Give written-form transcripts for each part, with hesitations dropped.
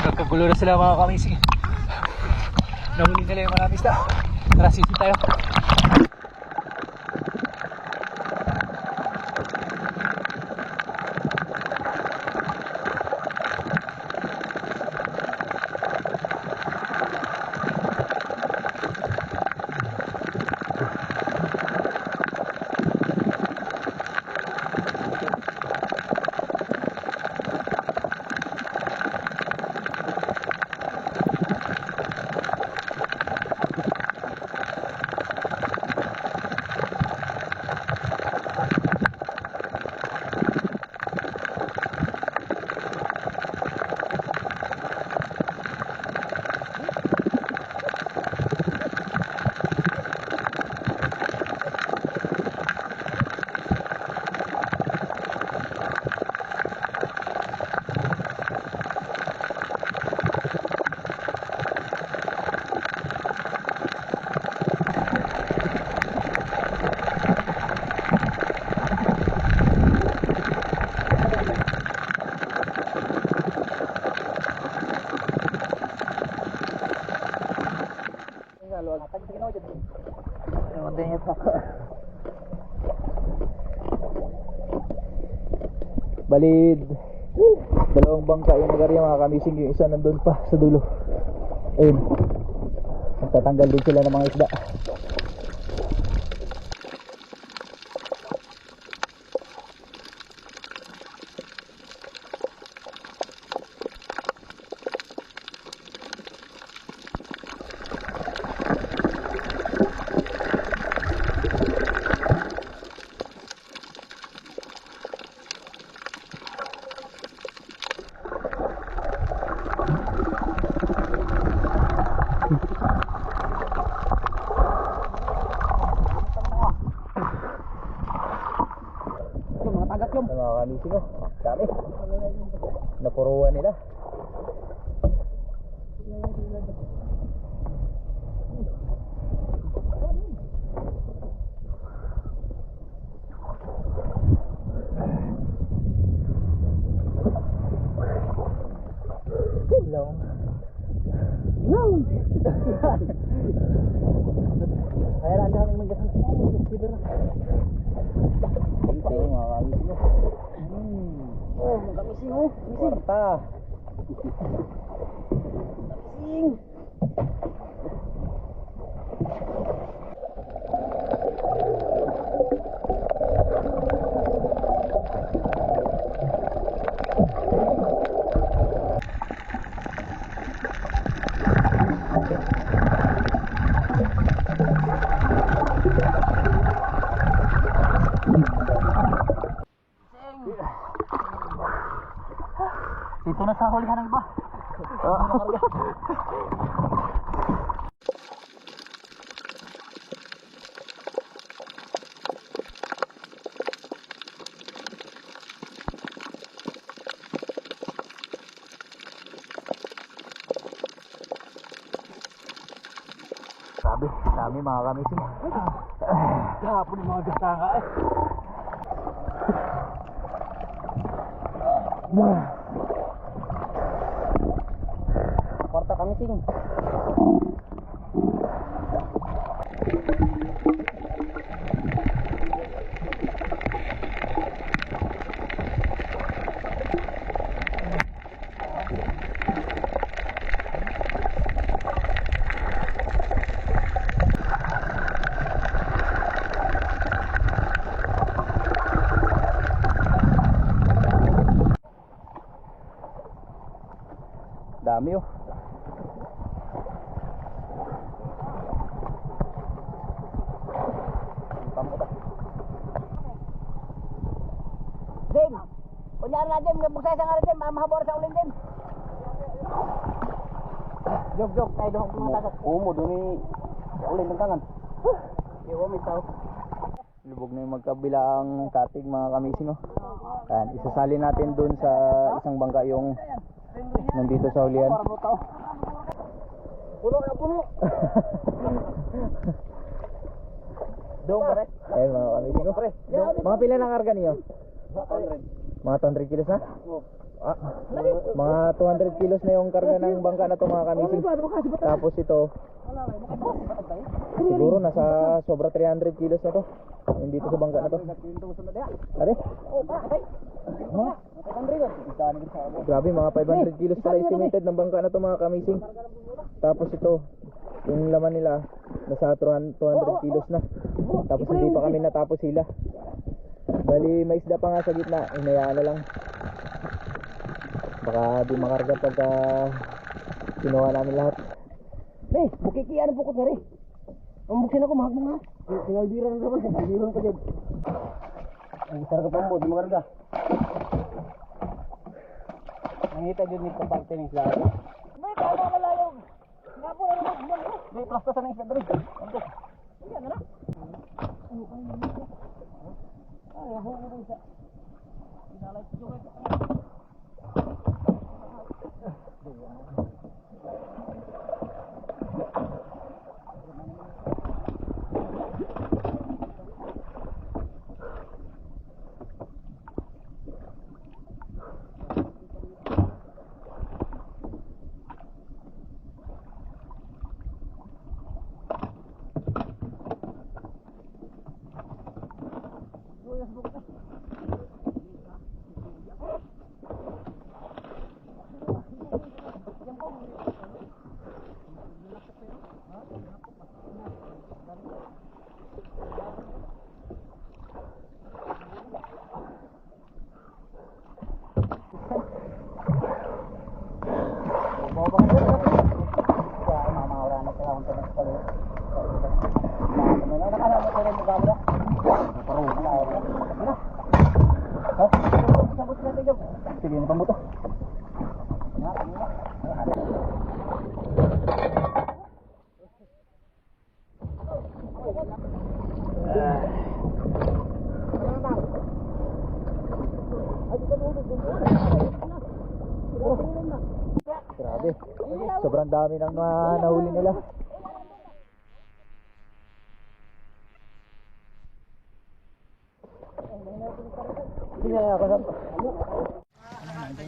Nagkagulo na sila mga kamising. Nahuli nila yung marami isda. Tara, sisi tayo. Balid. Dalawang bangka yung nagarya mga kamising. Yung isa nandun pa sa dulo. Ayun. Magtatanggal din sila ng mga isda. Mga kamising oh, dami. Napuruan nila. Hello. No. Kaya lang namin magkasama sa mga ito mga kamising oh. Oh, mga kamising oh. Kwarta. Kamising. Dito na sa hulihan ng iba. Dami mga kamising. Gapon yung mga gastanga eh. Kwarta kamising. Dami oh. Dim, kunyari na Dim, buksay sa nga rin Dim, mahabor sa uling Dim. Jog, tayo doon kung mga tagat. Umo, doon sa uling ng kangan. Iwa, may tao. Lubog na yung magkabilang katig mga kamising oh. Ayan, isasali natin doon sa isang bangka yung nandito sa ulian. Puno na puno. Doon pare. Ayun mga kamising oh. Mga pila ng karga niyo? 100. Mga 200 kilos na? Ah, mga 200 kilos na yung karga ng bangka na to mga kamising. Tapos ito, siguro nasa sobra 300 kilos na to. Hindi to sa bangka na to. Are? Grabe, mga 500 kilos pala estimated ng bangka na to mga kamising. Tapos ito, yung laman nila nasa 200 kilos na. Tapos hindi pa kami natapos sila. Bali may isda pa nga sa gitna, hinayaan na lang. Baka di makarga pagka kinuha namin lahat. Bukikian ang pukot na rin. Ang buksin ako, mahag mo nga. Sinalbira na naman, sinalbira ka dyan. Ang isar ka pambo, di makarga. Nangita dyan nito parte ng isla. May tama malayong. Nga po na naman. May plastas na isla dyan. Yan na. Ay, ako mo isa. Inalay ko joget. Sige, ano pa mo to? Grabe, sobrang dami ng nahuli nila.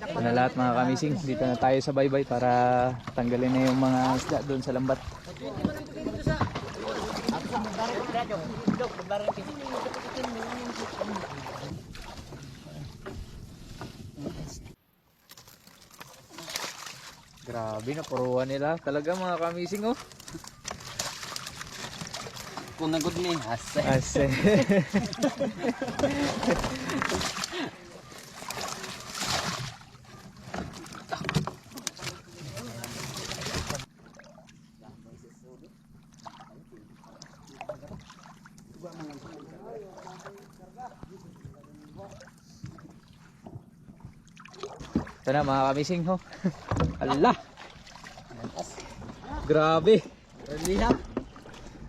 Ito na lahat mga kamising, dito na tayo sa baybay para tanggalin na yung mga isda doon sa lambat. Grabe na puruan nila talaga mga kamising oh. Kung nagod ni Ase. Ase. Ito na mga kamising ho. Allah. Grabe.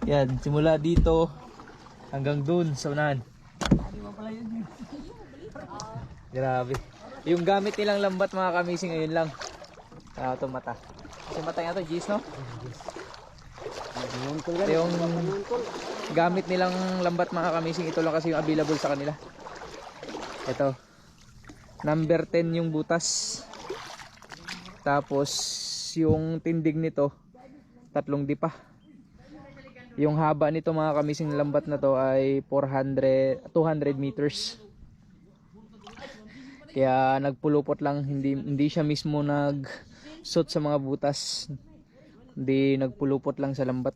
Yan, simula dito hanggang dun sa unahan. Grabe. Yung gamit nilang lambat mga kamising ayun lang. Ito mata. Kasi mata nga to, Gis no? Yung gamit nilang lambat mga kamising, ito lang kasi yung available sa kanila. Ito. Number 10 yung butas. Tapos yung tindig nito 3 dipa. Yung haba nito mga kamising lambat na to ay 200 meters. Kaya nagpulupot lang, hindi siya mismo nag-suit sa mga butas. Hindi nagpulupot lang sa lambat.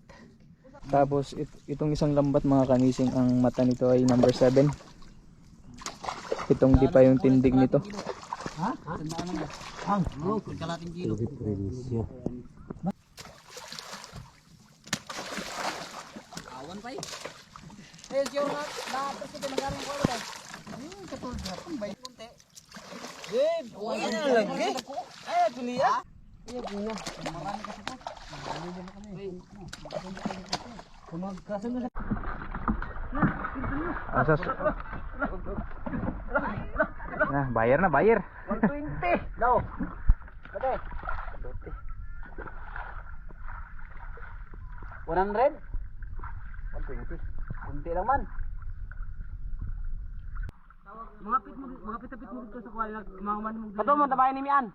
Tapos itong isang lambat mga kamising, ang mata nito ay number 7. Itong dipa yung tindig nito. Ha? Ang, kalating kilo. Awan pa eh. Eh, siya na tapos ito nagaling ko ulit. Katulad na pang bay konti. Eh, wala na lagi. Ay, kuliya. Iya punya. Marami kasi to. Marami na kami. Kumagkasan na. Asas. Nah, bayar na, bayar. 120 daw. Bate. 100? 120. Kunti lang man. Tawag Mga pitapit mo dito sa kuwala, mga man mo. Kato mo tabayan ni Mian.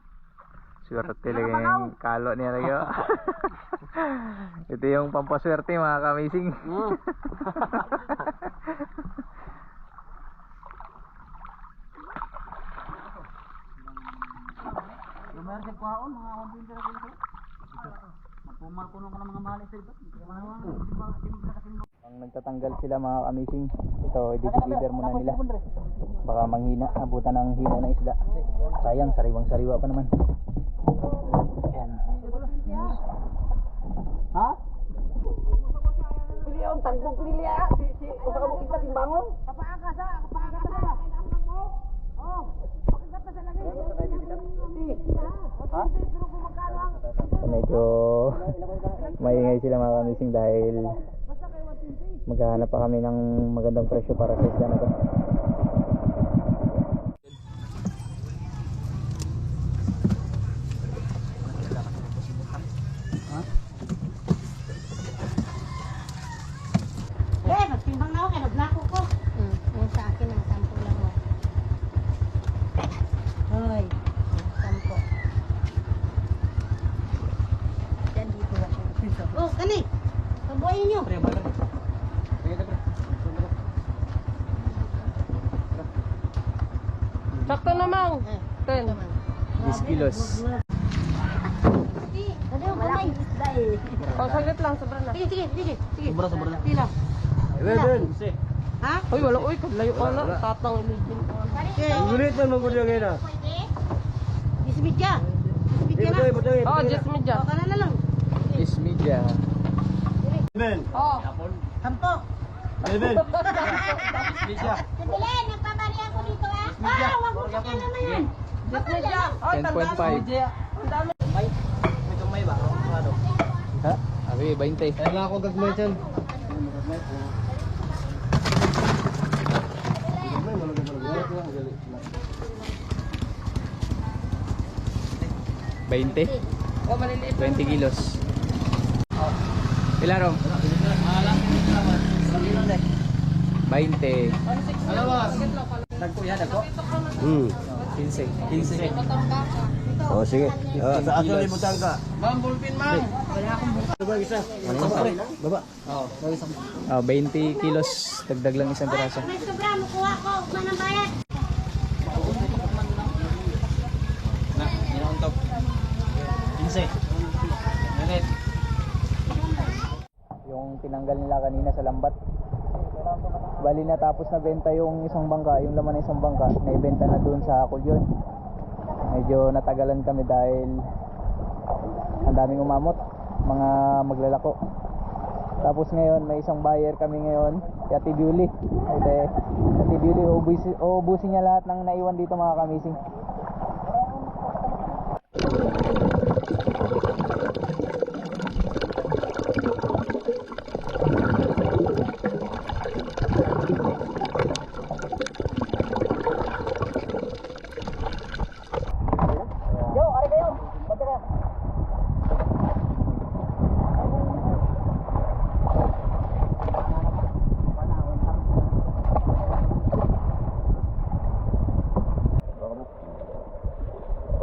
Swerte lang yung kalo niya lagi. Ito yung pampaswerte mga kamising. Lumayar sa kuhaon, mga 120 na kinto. Magpumal ko nung ka ng mga mahal sa ito. Ang nagtatanggal sila mga kamising. Ito, i-deliver muna nila. Baka manghina, abutan ng hina ng isda. Sayang, sariwang sariwa pa naman. Ayan. Ha? Pili ang tanggong pili ah. Si usa ka mo kita timbangon. Kapaaga sa. Oh. Pakigat na sa lagi. Ha? So, medyo maingay sila mga kamising dahil maghahanap pa kami ng magandang presyo para sa isda na to. Magtimbang na ako kaya naglako ko. Yung sa akin ang 10 lang mo. Hoy, 10. Yan dito na siya. Oh, kani. Kabuhayin nyo. Sakto namang. 10. 10 kilos. Dali yung kamay. Oh, saglit lang, sobra na. Sige. Sobra. Pila. Ha? Uy, wala. Uy, layo ka na. Tatang iligin ko. Gulit man magudyo ngayon na. Dismidya. Dismidya na. Oh, just medya. O, kanan na lang. Is media. Ben. Oh. 10. Ben. Sandali, nagpabari ako dito ah. Wag mo kaya naman yan. Just medya. Oh, 10.5. Ang dami. May kamay ba? Ano? Ha? Abi, 20. Kaya nga ako gagmay dyan. 20? Oh, maliliit. 20 kilos. Ilan rom? 20. Dagko ya, dagko. 15. 15. Oh, sige. Sa aso ni butang ka. Ma'am, bulpin, ma'am. Baba isa. Baba. Oh, 20 kilos. Dagdag lang isang piraso. May sobra mo kuha ko. Manang bayad. Na, inoon top. 15. Ganit. Yung tinanggal nila kanina sa lambat. Bali natapos na benta yung isang bangka, yung laman ng isang bangka, naibenta na doon sa kulyon. Medyo natagalan kami dahil ang daming umamot, mga maglalako. Tapos ngayon may isang buyer kami ngayon, si Ate Beauty. Ate Beauty, uubusin niya lahat ng naiwan dito mga kamising.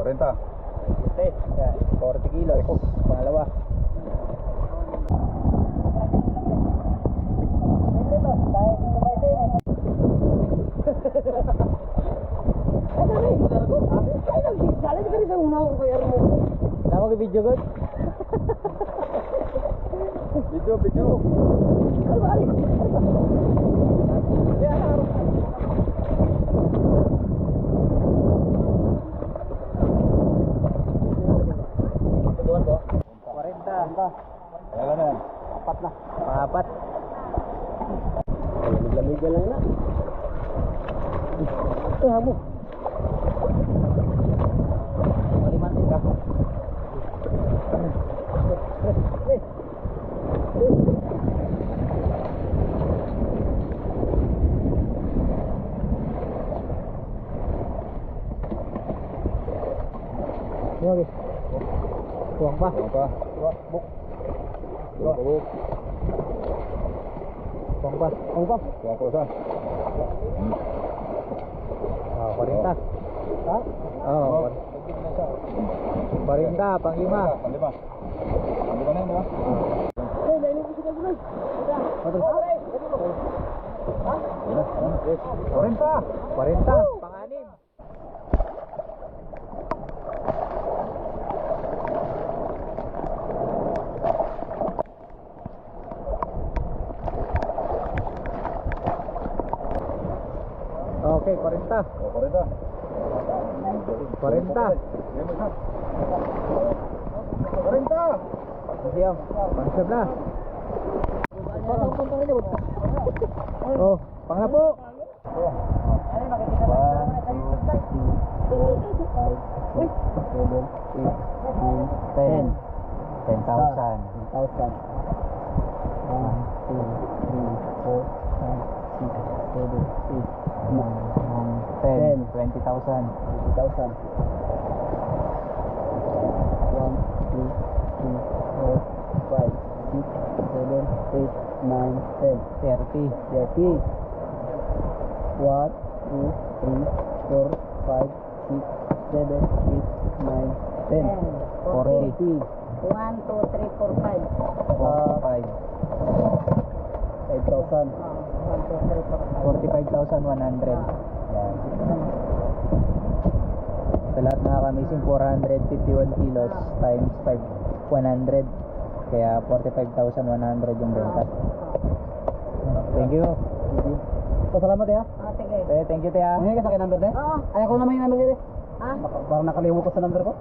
Renta. 40 kilo, ito, pangalawa. Nama ke video kan? Video. Kaya na. Apat na. Pangapat. Lamig-lamig lang na. Ito hamo. Malimantin ka. Oke. Buang pa. Buk. Buk. Buang pa. Kuha ko sa. 40. Ha? Oo. 40, pang-lima. Panglima. Panglima na yun, di ba? Hey, nailig ko sila dun. Parenta. Parenta. Pang-anim. Okay, 40. 40. 40. 40. Sige, pang-sab na. Oh, pang-na po. 45,100. Yan. Sa lahat mga kamising 451 kilos times 5, 100. Kaya 45,100 yung benta. Thank you. Salamat ya. Sige. Thank you, Tia. Ano ka sa akin number din? Oo. Ayaw ko naman yung number din. Ha? Parang nakalimut ko sa number ko.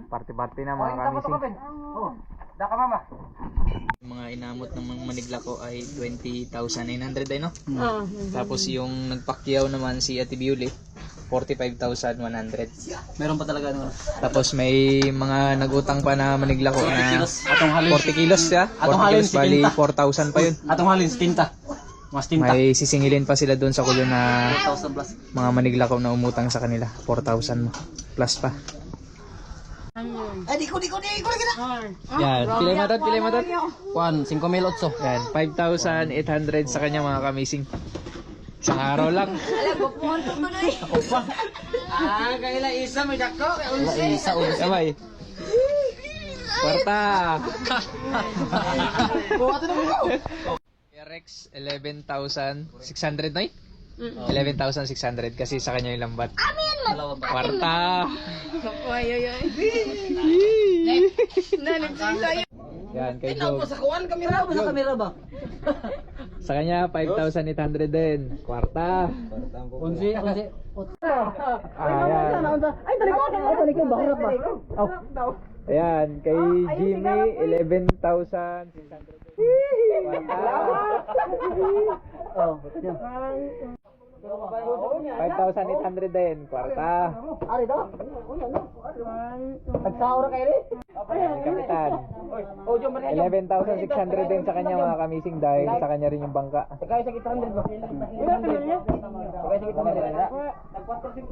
Party-party na mga kamising. Oh, daka mama. Mga inamot ng mga manigla ko ay 20,900 ay no? Tapos yung nagpakyaw naman si Ate Biuli 45,100. Meron pa talaga ano. Tapos may mga nagutang pa na manigla ko na Atong halin. 40 kilos siya. Atong 40 halin, kilos bali 70. 4,000 pa yun. Atong halin tinta. Mas tinta. May sisingilin pa sila doon sa kulo na 1,000 plus. mga manigla ko na umutang sa kanila. 4,000 plus pa. Ay, di ko. Yan, pilay matot. Juan, 5,008. Yan, 5,800 sa kanya mga kamising. Isang araw lang. Kaila isa may dako. Isa Sabay. Kwarta. RX 11,600 na 11,600 kasi sa kanya yung lambat. Kwarta. Yan, kay Joe. Sa kuan kamera ba? Sa kanya 5,800 din. Kwarta. Unsi. Ayan. Ay, talikod ba? Harap ba? Ayan, kay Jimmy 11,600. Oh, 5,800 din. Kwarta. Ari daw. Nagsaura kayo rin? Ayan, Kapitan. 11,600 din sa kanya mga kamising dahil sa kanya rin yung bangka. Kaya sa 800 ba? Kaya sa 800.